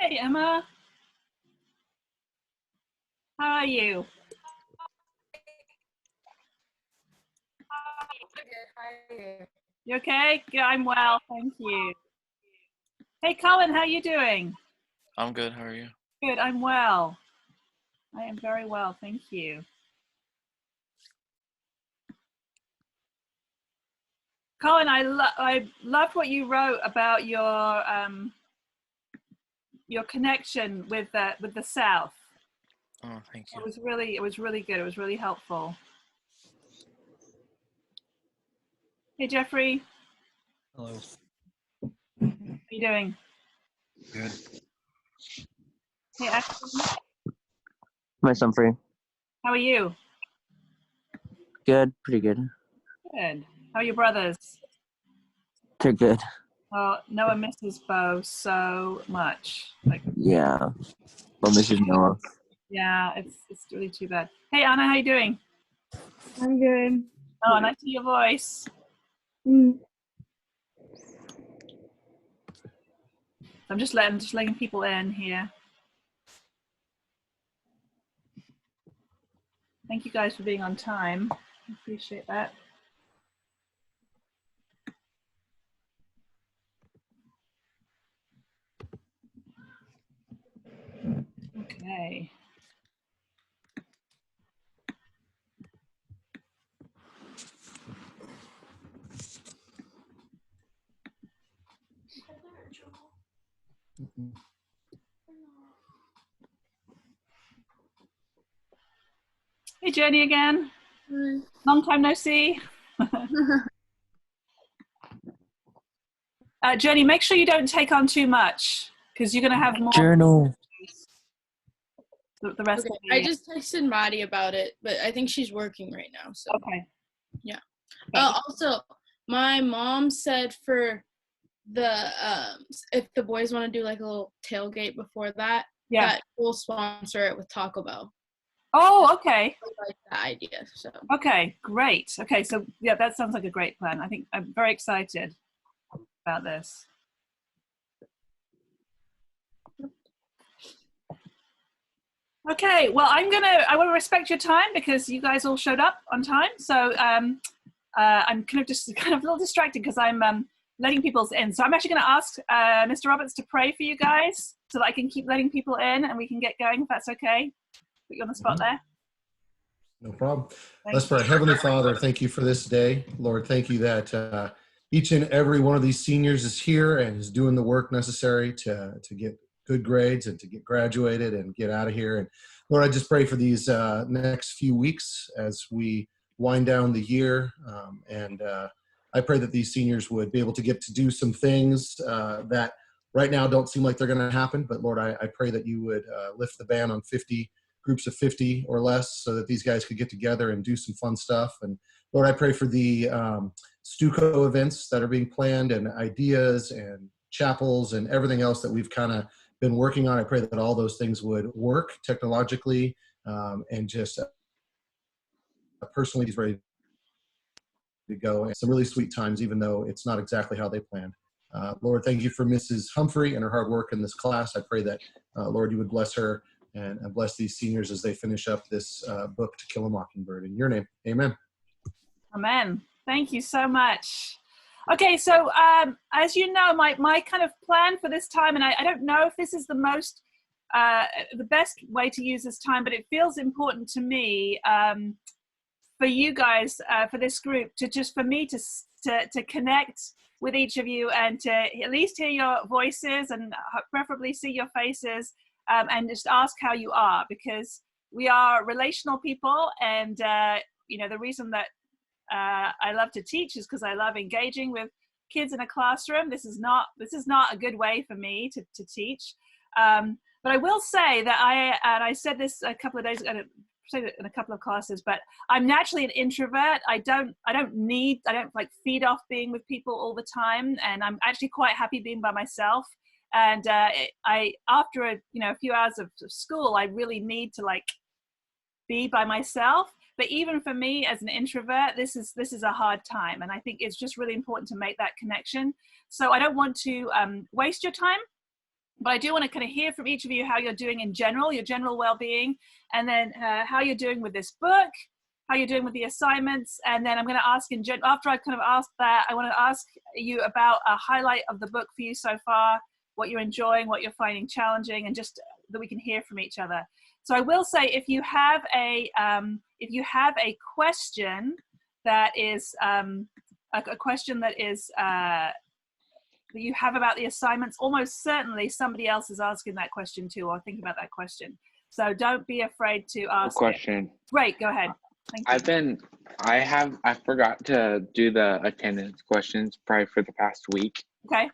Hey, Emma. How are you? You okay? Yeah, I'm well, thank you. Hey, Colin, how are you doing? I'm good. How are you? Good, I'm well. I am very well, thank you. Colin, I loved what you wrote about your connection with the South. Oh, thank you. It was really good. It was really helpful. Hey, Jeffrey, Hello. how you doing? Good. Hey, Ashton, Nice, I'm free. how are you? Good, pretty good. Good. How are your brothers? They're good. Oh, Noah misses Bo so much. Yeah. Well, Mrs. Noah. Yeah, it's really too bad. Hey, Anna, how you doing? I'm good. Oh, nice to hear your voice. Mm. I'm just letting people in here. Thank you guys for being on time. I appreciate that. Okay. Hey, Jenny again. Long time no see. Jenny, make sure you don't take on too much because you're going to have more Journal. the rest Okay, of the I year. just texted Maddie about it, but I think she's working right now. So Okay. yeah. Okay. Also, my mom said for the if the boys want to do like a little tailgate before that, Yeah. that we'll sponsor it with Taco Bell. Oh, okay. I like that idea. So Okay, great. Okay, so yeah, that sounds like a great plan. I think I'm very excited about this. Okay, well, I want to respect your time because you guys all showed up on time. So I'm kind of a little distracted because I'm letting people in. So I'm actually going to ask Mr. Roberts to pray for you guys so that I can keep letting people in and we can get going if that's okay. Put you on the spot there. No problem. Thank Let's pray. Heavenly Father, thank you for this day. Lord, thank you that each and every one of these seniors is here and is doing the work necessary to get good grades and to get graduated and get out of here. And Lord, I just pray for these next few weeks as we wind down the year. And I pray that these seniors would be able to get to do some things that right now don't seem like they're going to happen. But Lord, I pray that you would lift the ban on 50 groups of 50 or less so that these guys could get together and do some fun stuff. And Lord, I pray for the Stuco events that are being planned and ideas and chapels and everything else that we've kind of been working on. I pray that all those things would work technologically and just personally he's ready to go. And some really sweet times, even though it's not exactly how they planned. Lord, thank you for Mrs. Humphrey and her hard work in this class. I pray that, Lord, you would bless her and bless these seniors as they finish up this book, To Kill a Mockingbird. In your name, amen. Amen. Thank you so much. Okay, so as you know, my kind of plan for this time, and I don't know if this is the best way to use this time, but it feels important to me for you guys, for this group, for me to connect with each of you and to at least hear your voices and preferably see your faces and just ask how you are, because we are relational people, and the reason that I love to teach is because I love engaging with kids in a classroom. This is not a good way for me to teach. But I will say that I said this a couple of days ago, said it in a couple of classes, but I'm naturally an introvert. I don't like feed off being with people all the time, and I'm actually quite happy being by myself. And after a few hours of school, I really need to like be by myself. But even for me as an introvert, this is a hard time, and I think it's just really important to make that connection. So I don't want to waste your time. but I do want to kind of hear from each of you how you're doing in general, your general well-being, and then how you're doing with this book, how you're doing with the assignments, and then I'm going to ask after I've kind of asked that, I want to ask you about a highlight of the book for you so far, what you're enjoying, what you're finding challenging, and just that we can hear from each other. So I will say, if you have a question that is a question that is that you have about the assignments, almost certainly somebody else is asking that question too, or thinking about that question. So don't be afraid to ask. Question. Great, go ahead. Thank you. I forgot to do the attendance questions probably for the past week. Okay.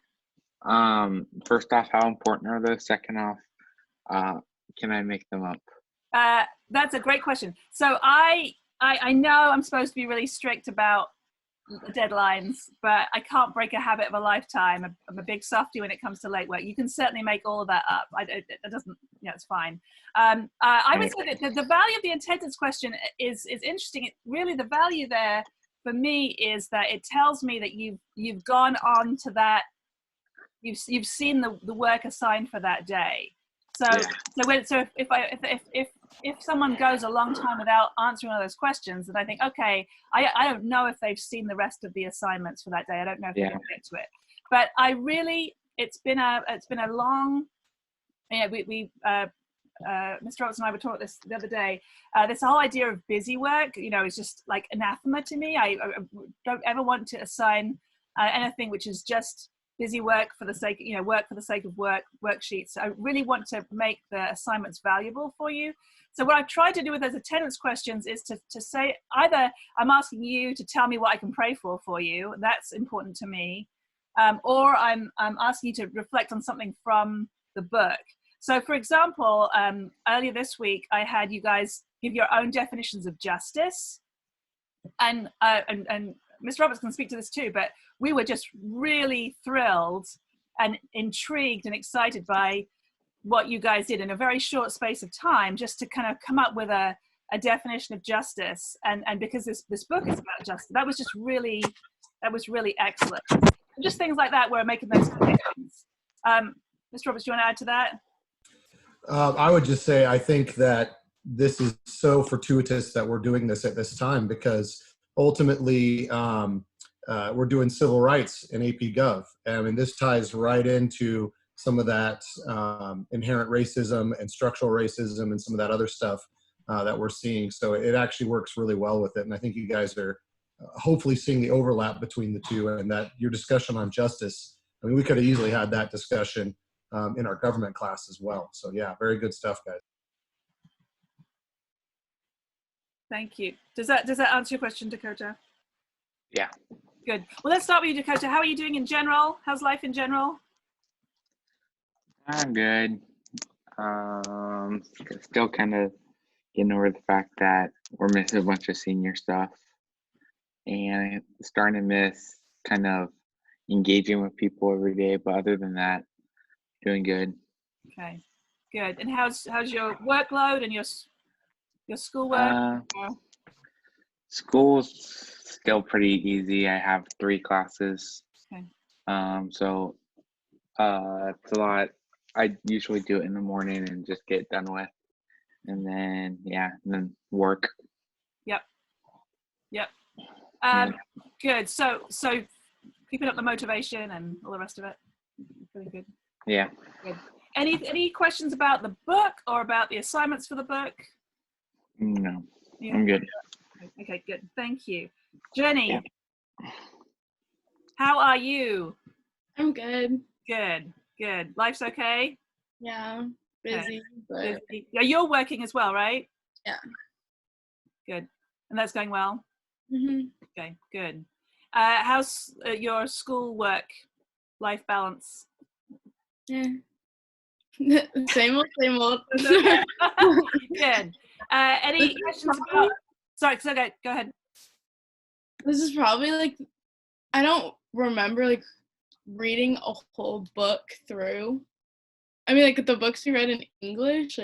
First off, how important are those? Second off, can I make them up? That's a great question. So I know I'm supposed to be really strict about deadlines, but I can't break a habit of a lifetime. I'm a big softie when it comes to late work. You can certainly make all of that up. It doesn't, it's fine. I would say that the value of the attendance question is interesting. Really, the value there for me is that it tells me that you've gone on to that. You've seen the work assigned for that day. So if someone goes a long time without answering one of those questions, then I think, okay, I don't know if they've seen the rest of the assignments for that day. I don't know if they're going to get to it. But it's been a long. Mr. Roberts and I were talking this the other day. This whole idea of busy work, is just like anathema to me. I don't ever want to assign anything which is just busy work for the sake, work for the sake of worksheets. I really want to make the assignments valuable for you. So what I've tried to do with those attendance questions is to say, either I'm asking you to tell me what I can pray for you. That's important to me. Or I'm asking you to reflect on something from the book. So for example, earlier this week, I had you guys give your own definitions of justice. And Mr. Roberts can speak to this too, but we were just really thrilled and intrigued and excited by what you guys did in a very short space of time, just to kind of come up with a definition of justice. And because this book is about justice, that was really excellent. Just things like that where I'm making those connections. Mr. Roberts, do you want to add to that? I would just say, I think that this is so fortuitous that we're doing this at this time, because ultimately we're doing civil rights in AP Gov. I mean, this ties right into some of that inherent racism and structural racism and some of that other stuff that we're seeing. So it actually works really well with it. And I think you guys are hopefully seeing the overlap between the two, and that your discussion on justice, I mean, we could have easily had that discussion in our government class as well. So yeah, very good stuff, guys. Thank you. Does that answer your question, Dakota? Yeah. Good. Well, let's start with you, Dakota. How are you doing in general? How's life in general? I'm good. Still kind of getting over the fact that we're missing a bunch of senior stuff, and starting to miss kind of engaging with people every day. But other than that, doing good. Okay, good. And how's your workload and your schoolwork? School's still pretty easy. I have 3 classes. Okay. So it's a lot. I usually do it in the morning and just get done with, and then work. Yep. Good. So keeping up the motivation and all the rest of it. Really good. Yeah. Good. Any questions about the book or about the assignments for the book? No, Yeah. I'm good. Okay, good. Thank you. Jenny, Yeah. How are you? I'm good. Good. Life's okay? Yeah, busy, but Busy. Yeah, you're working as well, right? yeah. Good. And that's going well? Mhm. Okay, good. How's your school work life balance? Yeah. Same old. Good. Any questions about? Sorry, okay, go ahead. This is probably I don't remember reading a whole book through. I mean, the books we read in English,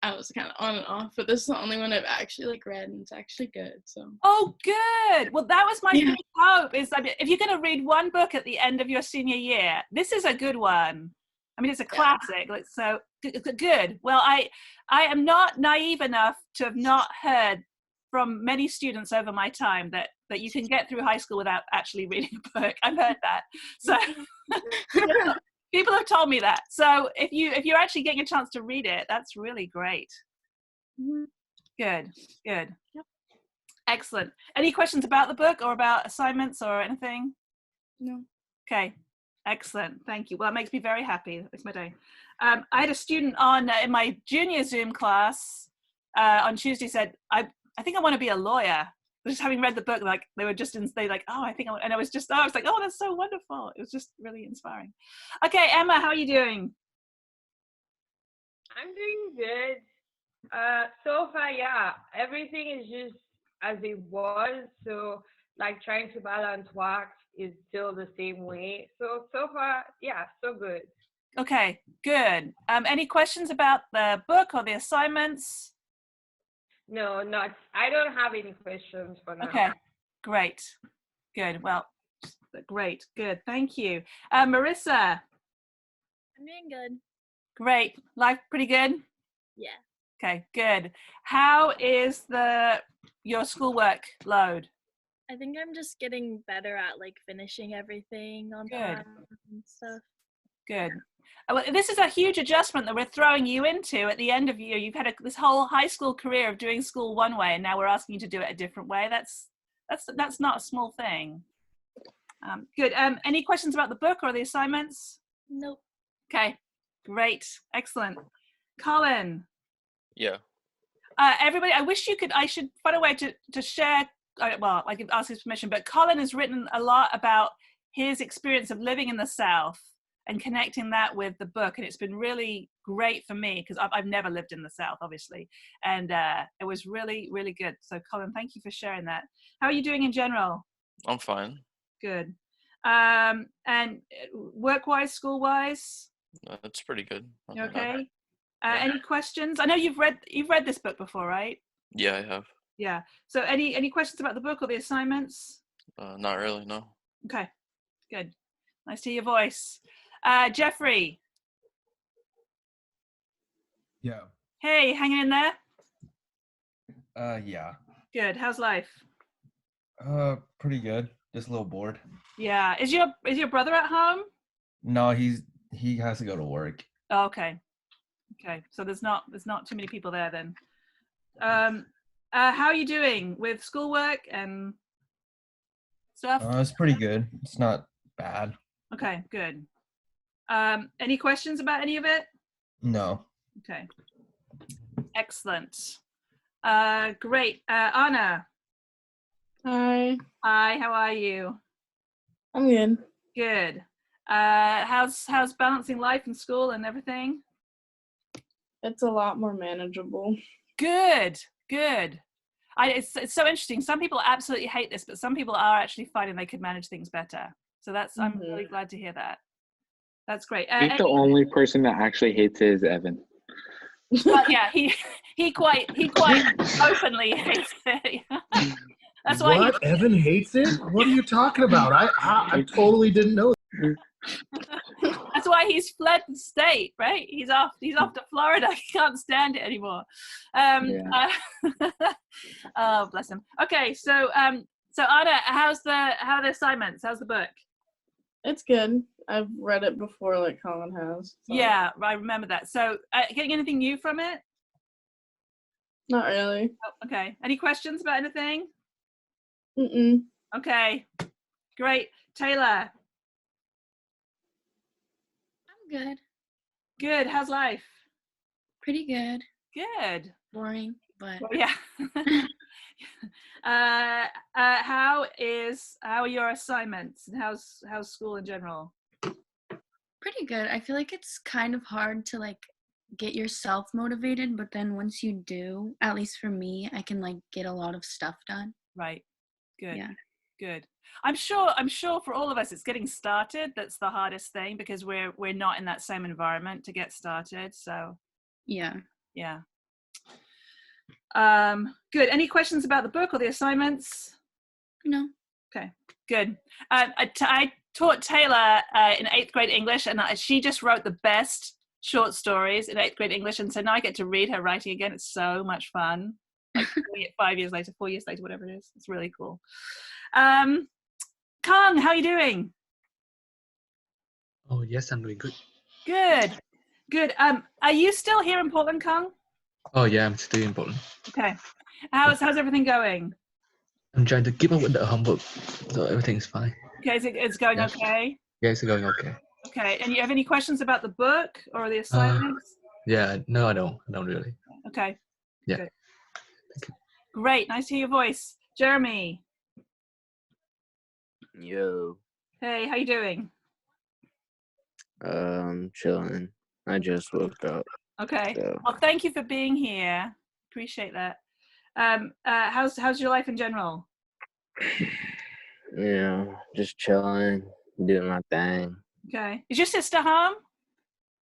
I was kind of on and off, but this is the only one I've actually read, and it's actually good. So. Oh, good. Well, that was my big hope. Is if you're going to read one book at the end of your senior year, this is a good one. I mean, it's a classic. Like, so good. Well, I am not naive enough to have not heard from many students over my time that you can get through high school without actually reading a book. I've heard that. So people have told me that. So if you're actually getting a chance to read it, that's really great. Good. Yep. Excellent. Any questions about the book or about assignments or anything? No. Okay. Excellent. Thank you. Well, it makes me very happy. That makes my day. I had a student on in my junior Zoom class on Tuesday said, I think I want to be a lawyer. Just having read the book, like they were just they like, oh, I think, and I was like, oh, that's so wonderful. It was just really inspiring. Okay, Emma, how are you doing? I'm doing good. So far, yeah, everything is just as it was. So like trying to balance work is still the same way. So far, yeah, so good. Okay, good. Any questions about the book or the assignments? No, not. I don't have any questions for now. Okay, great. Good. Well, great. Good. Thank you. Marissa. I'm doing good. Great. Life pretty good? Yeah. Okay, good. How is your schoolwork load? I think I'm just getting better at like finishing everything on time and stuff. Good. Well, this is a huge adjustment that we're throwing you into at the end of year. You've had this whole high school career of doing school one way, and now we're asking you to do it a different way. That's not a small thing. Good. Any questions about the book or the assignments? Nope. Okay. Great. Excellent. Colin. Yeah. Everybody, I should find a way to share. Well, I can ask his permission, but Colin has written a lot about his experience of living in the South and connecting that with the book, and it's been really great for me because I've never lived in the South, obviously, and it was really, really good. So, Colin, thank you for sharing that. How are you doing in general? I'm fine. Good. And work-wise, school-wise? That's pretty good. You okay? Any questions? I know you've read this book before, right? Yeah, I have. Yeah. So any questions about the book or the assignments? Not really, no. Okay. Good. Nice to hear your voice. Jeffrey. Yeah. Hey, hanging in there? Yeah. Good. How's life? Pretty good. Just a little bored. Yeah. Is your brother at home? No, he has to go to work. Oh, okay. Okay. So there's not too many people there then. How are you doing with schoolwork and stuff? It's pretty good. It's not bad. Okay, good. Any questions about any of it? No. Okay. Excellent. Great. Anna. Hi. Hi, how are you? I'm good. Good. How's balancing life and school and everything? It's a lot more manageable. Good. It's so interesting. Some people absolutely hate this, but some people are actually finding they could manage things better. So I'm really glad to hear that. That's great. I think the only person that actually hates it is Evan. Well, yeah, he quite openly hates it. That's why What? Evan hates it? What are you talking about? I totally didn't know. That's why he's fled the state, right? He's off to Florida. He can't stand it anymore. Oh, bless him. Okay, so Anna, how are the assignments? How's the book? It's good. I've read it before, like Colin has. So. Yeah, I remember that. So, getting anything new from it? Not really. Oh, okay. Any questions about anything? Okay. Great. Taylor. I'm good. Good. How's life? Pretty good. Good. Boring, but Well, yeah. How are your assignments and how's school in general? pretty good. I feel like it's kind of hard to like get yourself motivated, but then once you do, at least for me, I can like get a lot of stuff done. Right. Good. Yeah. Good. I'm sure for all of us it's getting started that's the hardest thing because we're not in that same environment to get started. So Yeah. Good. Any questions about the book or the assignments? No. Okay, good. I taught Taylor in 8th grade English, and she just wrote the best short stories in 8th grade English, and so now I get to read her writing again. It's so much fun. Like 5 years later, 4 years later, whatever it is. It's really cool. Kang, how are you doing? Oh, yes, I'm doing good. Good, good. Are you still here in Portland, Kang? Oh, yeah, I'm still in Portland. Okay. How's everything going? I'm trying to keep up with the homework, so everything's fine. Okay, it's going Yeah. okay? Yeah, it's going okay. Okay, and you have any questions about the book or the assignments? Yeah, no, I don't really. Okay. Yeah. Good. Thank you. Great, nice to hear your voice. Jeremy, Yo, hey, how you doing? chilling. I just woke up. Okay. So, Well, thank you for being here. Appreciate that. How's your life in general? just chilling, doing my thing. Okay. Is your sister home?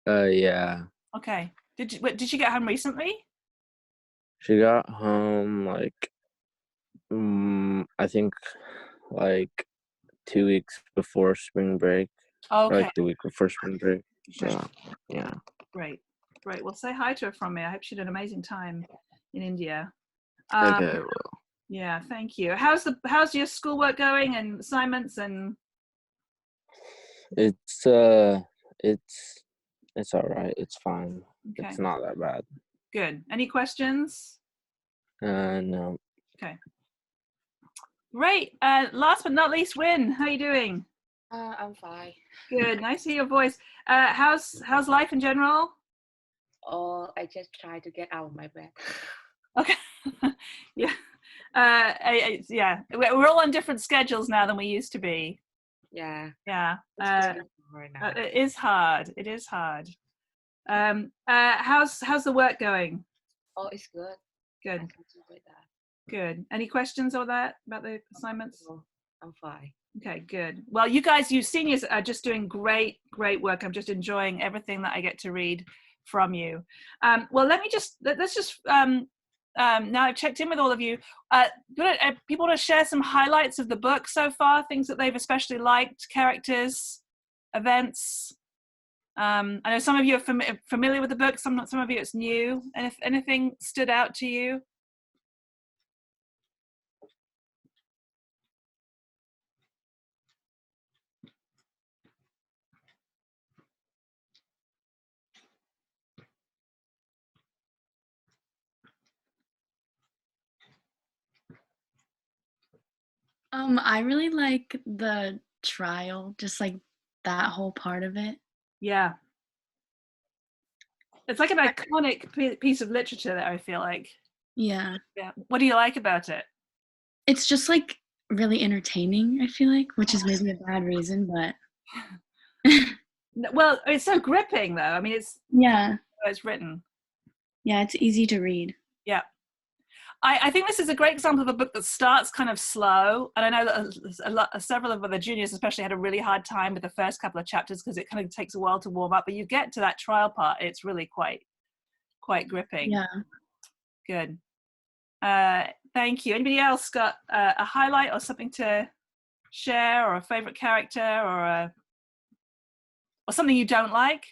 Yeah. Okay. Did she get home recently? She got home I think like 2 weeks before spring break. Okay. Like the week before spring break. So, yeah. Great. Well, say hi to her from me. I hope she had an amazing time in India. Okay, well. Yeah, thank you. How's your schoolwork going and assignments and? It's all right. It's fine. Okay. It's not that bad. Good. Any questions? No. Okay. Great. Last but not least, Win. How are you doing? I'm fine. Good. Nice to hear your voice. How's life in general? Oh, I just try to get out of my bed. Okay. Yeah. Yeah. We're all on different schedules now than we used to be. Yeah. Yeah. It's really hard now. It is hard. It is hard. How's the work going? Oh, it's good. Good. I can do with that. Good. Any questions or that about the assignments? Oh, I'm fine. Okay, good. Well, you seniors are just doing great work. I'm just enjoying everything that I get to read from you. Well, let's just now I've checked in with all of you. People to share some highlights of the book so far, things that they've especially liked, characters, events. I know some of you are familiar with the book, some of you it's new. And if anything stood out to you? I really like the trial, just like that whole part of it. Yeah. It's like an iconic piece of literature that I feel like. Yeah. Yeah. What do you like about it? It's just like really entertaining, I feel like, which is maybe a bad reason, but Well, it's so gripping though. I memean, it's written. Yeah, it's easy to read. Yeah. I think this is a great example of a book that starts kind of slow, and I know that several of the juniors especially had a really hard time with the first couple of chapters because it kind of takes a while to warm up, but you get to that trial part, it's really quite gripping. Yeah. Good. Thank you. Anybody else got a highlight or something to share, or a favorite character, or something you don't like?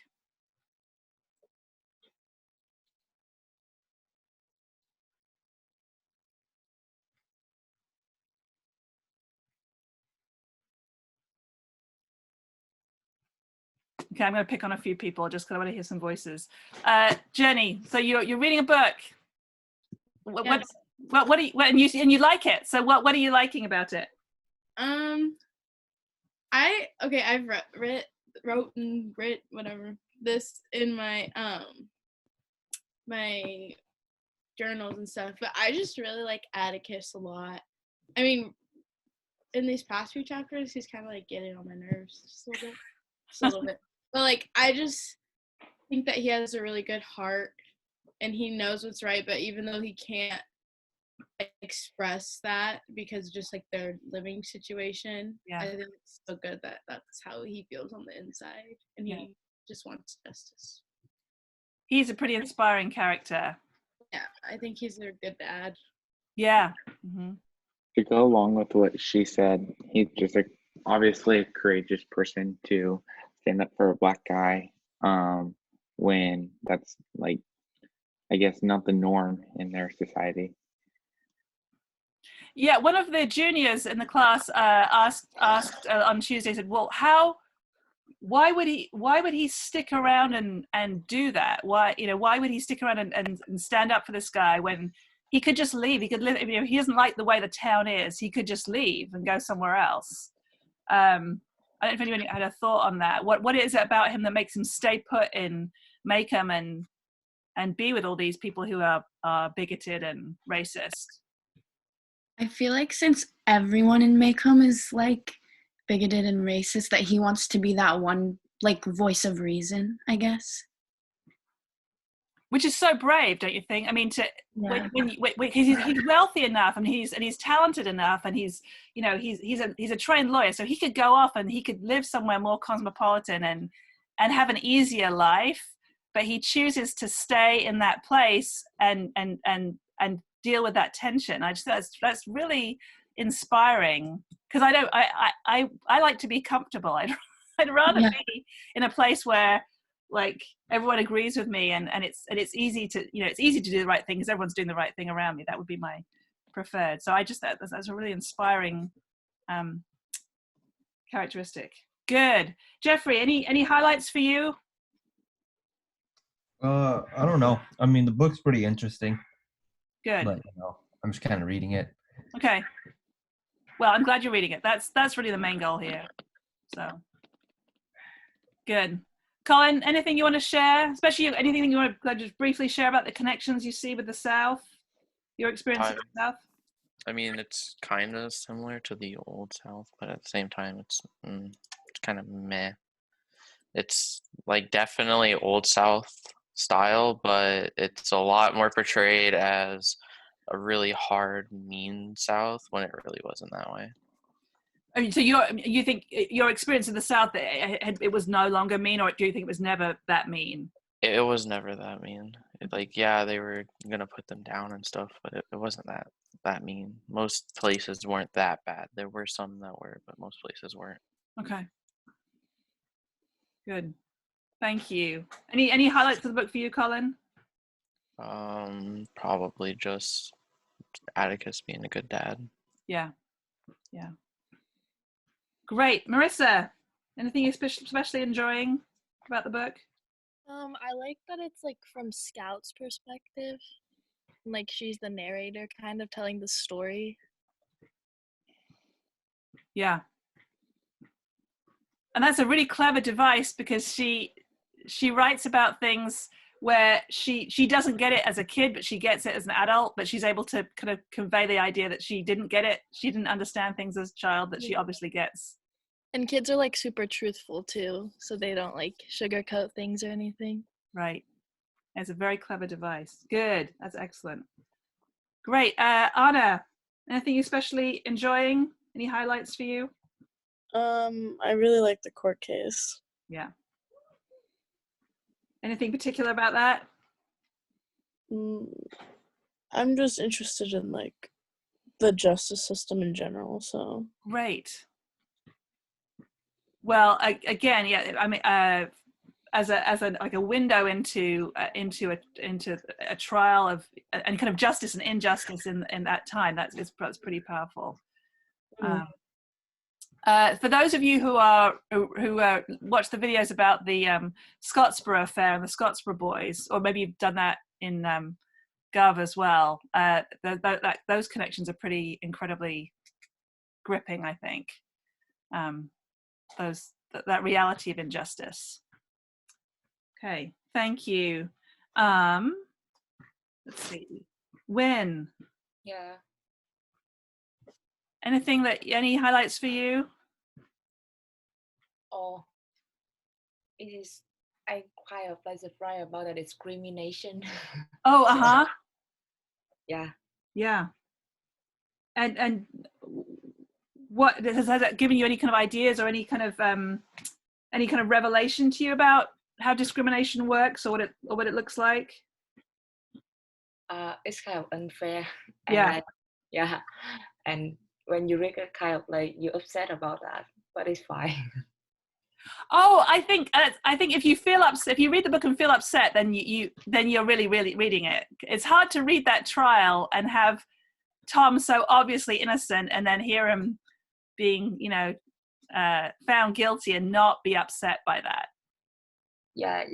Okay, I'm going to pick on a few people just because I want to hear some voices. Jenny, so you're reading a book. What do you and you like it? So what are you liking about it? I've wrote and writ whatever this in my my journals and stuff, but I just really like Atticus a lot. I mean, in these past few chapters, he's kind of like getting on my nerves just a little bit. But like, I just think that he has a really good heart and he knows what's right, but even though he can't express that because just like their living situation, I think it's so good that that's how he feels on the inside, and he just wants justice. He's a pretty inspiring character. Yeah, I think he's a good dad. Yeah. Mm-hmm. To go along with what she said, he's just a obviously a courageous person to stand up for a black guy when that's like, I guess, not the norm in their society. Yeah, one of the juniors in the class asked on Tuesday, said, "Well, why would he stick around and do that? Why would he stick around and stand up for this guy when he could just leave? He could live. He doesn't like the way the town is. He could just leave and go somewhere else." I don't know if anyone had a thought on that. What is it about him that makes him stay put in Macomb and be with all these people who are bigoted and racist? I feel like since everyone in Macomb is like bigoted and racist, that he wants to be that one like voice of reason, I guess. Which is so brave, don't you think? I mean, Yeah. when he's wealthy enough and he's talented enough and he's a trained lawyer, so he could go off and he could live somewhere more cosmopolitan and have an easier life, but he chooses to stay in that place and deal with that tension. I just that's really inspiring, because I like to be comfortable. I'd rather be in a place where like everyone agrees with me and it's easy to do the right thing because everyone's doing the right thing around me. That would be my preferred. So I just that's a really inspiring characteristic. Good. Jeffrey, any highlights for you? I don't know. I mean, the book's pretty interesting. Good. But I'm just kind of reading it. Okay. Well, I'm glad you're reading it. That's really the main goal here. So good. Colin, anything you want to share? Especially anything you want to just briefly share about the connections you see with the South, your experience with the South? I mean, it's kind of similar to the old South, but at the same time, it's kind of meh. It's like definitely old South style, but it's a lot more portrayed as a really hard, mean South when it really wasn't that way. I mean, so you think your experience in the South, it was no longer mean, or do you think it was never that mean? It was never that mean. Yeah, they were gonna put them down and stuff, but it wasn't that mean. Most places weren't that bad. There were some that were, but most places weren't. Okay. Good. Thank you. Any highlights of the book for you, Colin? Probably just Atticus being a good dad. Yeah. Great. Marissa, anything you're especially enjoying about the book? I like that it's like from Scout's perspective. Like she's the narrator kind of telling the story. Yeah. And that's a really clever device because she writes about things where she doesn't get it as a kid, but she gets it as an adult, but she's able to kind of convey the idea that she didn't get it. She didn't understand things as a child that she obviously gets. And kids are like super truthful too, so they don't like sugarcoat things or anything. Right. It's a very clever device. Good. That's excellent. Great. Anna, anything you especially enjoying? Any highlights for you? I really like the court case. Yeah. Anything particular about that? I'm just interested in like the justice system in general. So great. Well, again, yeah. I mean, as a like a window into a trial of and kind of justice and injustice in that time. That's pretty powerful. For those of you who watch the videos about the Scottsboro affair and the Scottsboro boys, or maybe you've done that in Gov as well, those connections are pretty incredibly gripping, I think. That reality of injustice. Okay, thank you. Let's see. Wynn. Yeah. Any highlights for you? Oh, it is. I quite like surprised about the discrimination. Oh, uh-huh. Yeah. Yeah. And what has that given you any kind of ideas or any kind of revelation to you about how discrimination works or what it looks like? It's kind of unfair. Yeah. Yeah. And when you read it, kind of like you're upset about that. but it's fine. Oh, I think if you feel upset, if you read the book and feel upset, then you're really reading it. It's hard to read that trial and have Tom so obviously innocent, and then hear him being, found guilty and not be upset by that. Yeah.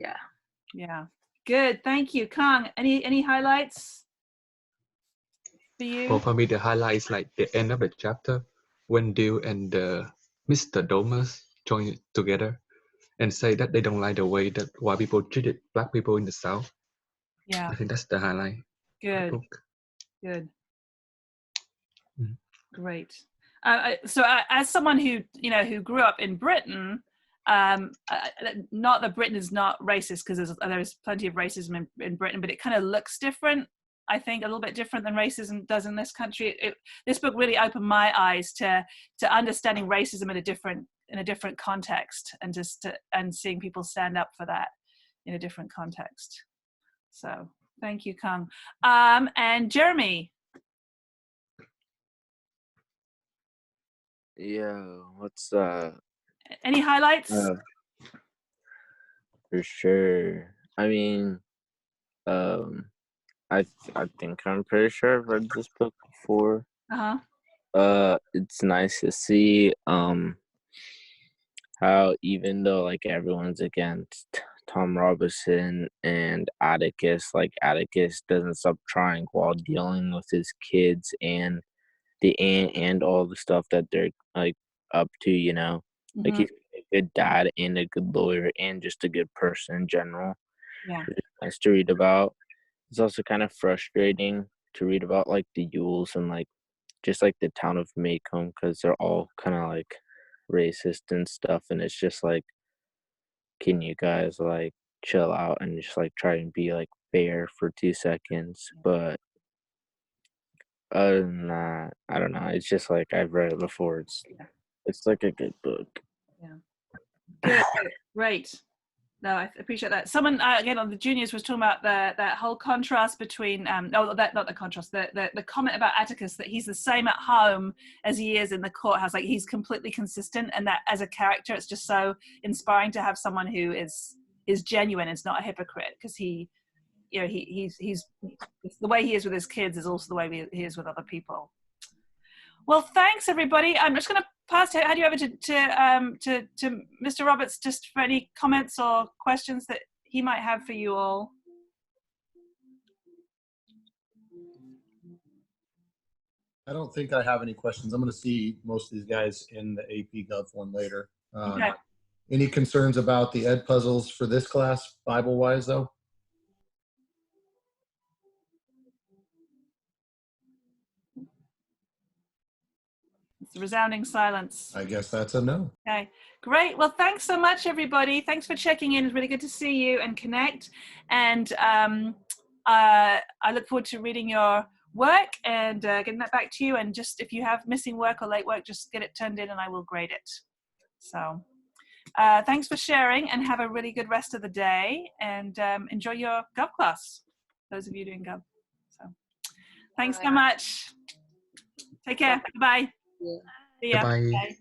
Yeah. Good. Thank you, Kang. Any highlights for you? Well, for me, the highlight is like the end of the chapter when Dale and Mr. Domas join together and say that they don't like the way that white people treated black people in the South. Yeah. I think that's the highlight. Good. Of the book. Good. Mm. Great. So as someone who grew up in Britain, not that Britain is not racist, because there's plenty of racism in Britain, but it kind of looks different. I think a little bit different than racism does in this country. This book really opened my eyes to understanding racism in a different context, and seeing people stand up for that in a different context. So thank you, Kang. And Jeremy. Yeah, what's Any highlights? For sure. I mean, I think I'm pretty sure I've read this book before. It's nice to see how, even though like everyone's against Tom Robinson and Atticus, like Atticus doesn't stop trying while dealing with his kids and the aunt and all the stuff that they're like up to, like he's a good dad and a good lawyer and just a good person in general. Yeah. It's nice to read about. It's also kind of frustrating to read about like the Yules and like just like the town of Macomb, because they're all kind of like racist and stuff, and it's just like, can you guys like chill out and just like try and be like fair for 2 seconds? But other than that, I don't know. It's just like I've read it before. It's like a good book. Yeah. Good. Great. No, I appreciate that. Someone again on the juniors was talking about that whole contrast between not the contrast, the comment about Atticus, that he's the same at home as he is in the courthouse. Like he's completely consistent, and that as a character, it's just so inspiring to have someone who is genuine. It's not a hypocrite, because he's the way he is with his kids is also the way he is with other people. Well, thanks everybody. I'm just going to pass it over to Mr. Roberts, just for any comments or questions that he might have for you all. I don't think I have any questions. I'm going to see most of these guys in the AP Gov one later. Okay. Any concerns about the ed puzzles for this class, Bible-wise, though? It's a resounding silence. I guess that's a no. Okay, great. Well, thanks so much, everybody. Thanks for checking in. It's really good to see you and connect. And I look forward to reading your work and getting that back to you. And just if you have missing work or late work, just get it turned in and I will grade it. So thanks for sharing, and have a really good rest of the day, and enjoy your Gov class, those of you doing Gov. So thanks so much. Take care. Bye. Yeah. See ya. Bye-bye. Bye.